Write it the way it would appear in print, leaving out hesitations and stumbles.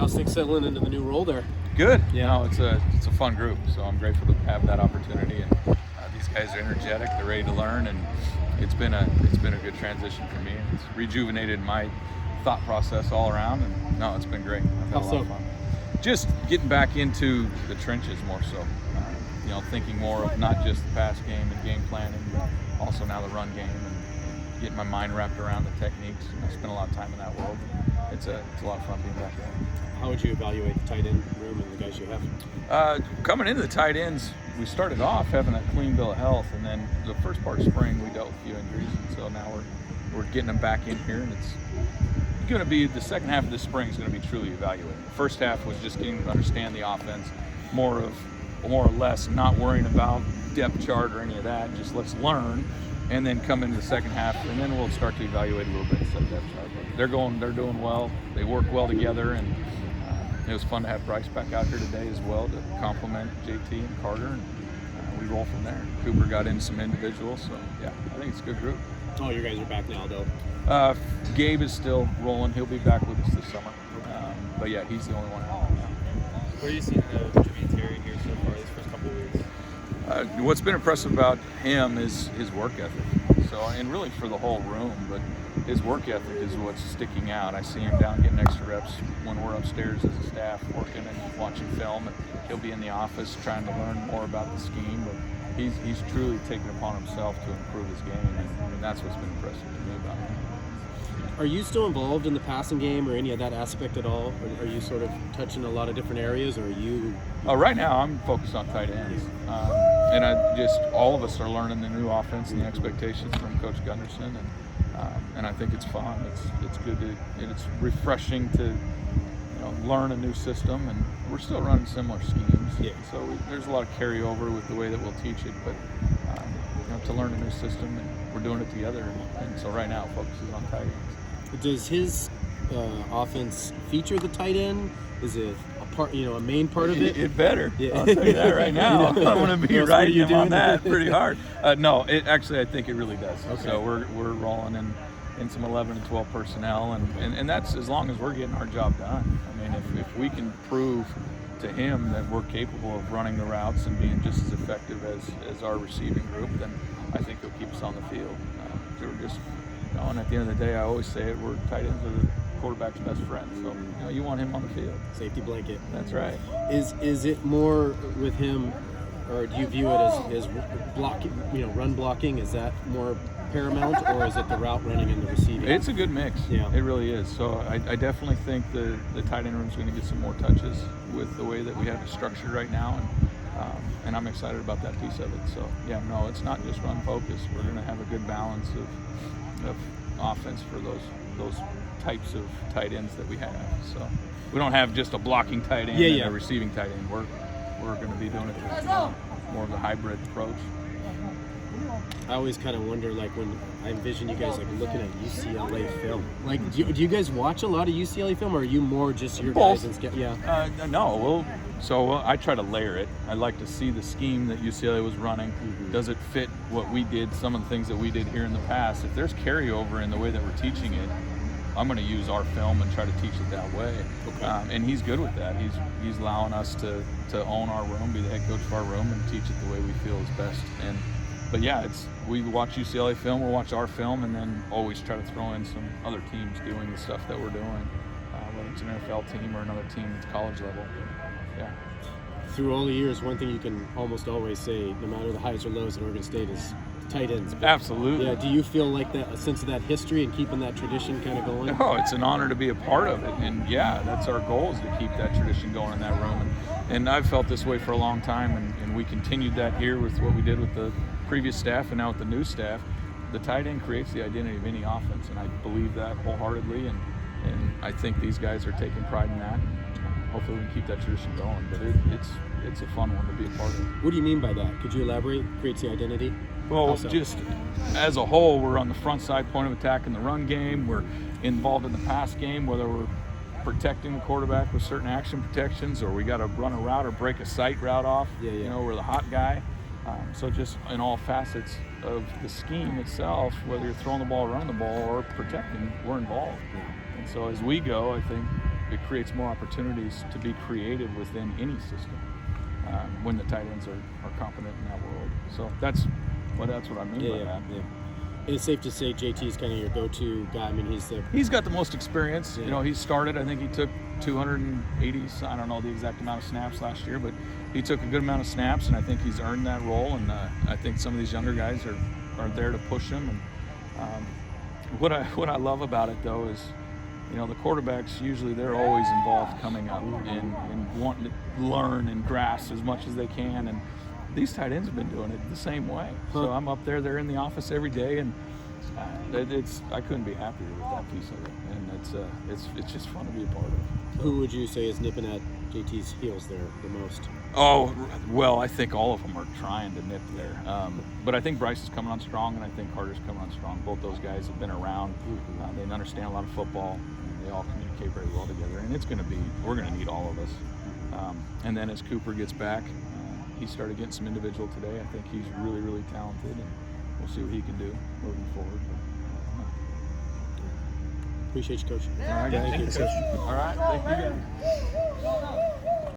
How's things settling into the new role there? Good. It's a fun group, so I'm grateful to have that opportunity. And these guys are energetic, they're ready to learn, and it's been a good transition for me. It's rejuvenated my thought process all around, and no, it's been great. I've had a lot of fun. Just getting back into the trenches more so. Thinking more of not just the pass game and game planning, but also now the run game and getting my mind wrapped around the techniques. I spent a lot of time in that world. It's a lot of fun being back there. How would you evaluate the tight end room and the guys you have? Coming into the tight ends, we started off having a clean bill of health, and then the first part of spring we dealt with a few injuries, and so now we're getting them back in here, and it's going to be the second half of this spring is going to be truly evaluated. The first half was just getting to understand the offense, more or less not worrying about depth chart or any of that. Just let's learn, and then come into the second half, and then we'll start to evaluate a little bit instead of depth chart. But they're doing well. They work well together, and it was fun to have Bryce back out here today as well to complement JT and Carter, and we roll from there. Cooper got in some individuals, so yeah, I think it's a good group. Oh, you guys are back now, though. Gabe is still rolling. He'll be back with us this summer. But yeah, he's the only one out. What are you seeing out of Jimmy Terry here so far these first couple of weeks? What's been impressive about him is his work ethic. So, and really for the whole room, but his work ethic is what's sticking out. I see him down getting extra reps when we're upstairs as a staff working and watching film. And he'll be in the office trying to learn more about the scheme, but he's truly taken upon himself to improve his game, and that's what's been impressive to me about him. Are you still involved in the passing game or any of that aspect at all? Or are you sort of touching a lot of different areas, or are you? Right now, I'm focused on tight ends, and all of us are learning the new offense and the expectations from Coach Gunderson, and I think it's fun. It's good and it's refreshing to learn a new system, and we're still running similar schemes. Yeah. So there's a lot of carryover with the way that we'll teach it, but to learn a new system, and we're doing it together. And so right now, focus is on tight ends. Does his offense feature the tight end? Is it a main part of it? It better. Yeah. I'll tell you that right now. I'm going to be riding him on that doing? pretty hard. No, I think it really does. Okay. So we're rolling in some 11 and 12 personnel, and that's as long as we're getting our job done. I mean, if we can prove to him that we're capable of running the routes and being just as effective as our receiving group, then I think he'll keep us on the field. And at the end of the day, I always say it, we're tight ends are the quarterback's best friend. So you want him on the field. Safety blanket. That's right. Is it more with him, or do you view it as blocking, run blocking? Is that more paramount, or is it the route running and the receiving? It's a good mix. Yeah. It really is. So I definitely think the tight end room is going to get some more touches with the way that we have it structured right now, and I'm excited about that piece of it. So yeah, no, it's not just run focused. We're going to have a good balance of offense for those types of tight ends that we have. So we don't have just a blocking tight end and a receiving tight end. We're going to be doing it with more of a hybrid approach. I always kind of wonder, when I envision you guys looking at UCLA film. Do you guys watch a lot of UCLA film, or are you more just your Both. guys? I try to layer it. I like to see the scheme that UCLA was running. Mm-hmm. Does it fit what we did, some of the things that we did here in the past? If there's carryover in the way that we're teaching it, I'm going to use our film and try to teach it that way. Okay. And he's good with that. He's allowing us to own our room, be the head coach of our room, and teach it the way we feel is best. But yeah, we watch UCLA film, we'll watch our film, and then always try to throw in some other teams doing the stuff that we're doing, whether it's an NFL team or another team that's college level. Yeah. Through all the years, one thing you can almost always say, no matter the highs or lows at Oregon State, is tight ends. Absolutely. Yeah. Do you feel like that, a sense of that history and keeping that tradition kind of going? No, it's an honor to be a part of it, and yeah, that's our goal, is to keep that tradition going in that room. And I've felt this way for a long time, and we continued that here with what we did with the previous staff and now with the new staff. The tight end creates the identity of any offense, and I believe that wholeheartedly, and I think these guys are taking pride in that. Hopefully we can keep that tradition going, but it's a fun one to be a part of. What do you mean by that? Could you elaborate? Creates the identity? Well, Also. just as a whole, we're on the front side point of attack in the run game. We're involved in the pass game, whether we're protecting the quarterback with certain action protections, or we got to run a route or break a sight route off. Yeah. We're the hot guy. So just in all facets of the scheme itself, whether you're throwing the ball, running the ball, or protecting, we're involved. And so as we go, I think it creates more opportunities to be creative within any system when the tight ends are competent in that world. So that's what I mean by that. Yeah. It's safe to say JT's kind of your go-to guy. I mean, He's got the most experience. Yeah. You know, he started, I think he took 280, I don't know the exact amount of snaps last year, but he took a good amount of snaps, and I think he's earned that role. And I think some of these younger guys are there to push him. And what I love about it, though, is, you know, the quarterbacks, usually they're always involved coming up and wanting to learn and grasp as much as they can. And these tight ends have been doing it the same way. So I'm up there, they're in the office every day, and I couldn't be happier with that piece of it. And it's just fun to be a part of. Who would you say is nipping at JT's heels there the most? Oh, well, I think all of them are trying to nip there. But I think Bryce is coming on strong, and I think Carter's coming on strong. Both those guys have been around. They understand a lot of football. And they all communicate very well together. And we're going to need all of us. And then as Cooper gets back, he started getting some individual today. I think he's really, really talented, and we'll see what he can do moving forward. Appreciate you, Coach. All right, Thank you, Coach. All right, thank you guys.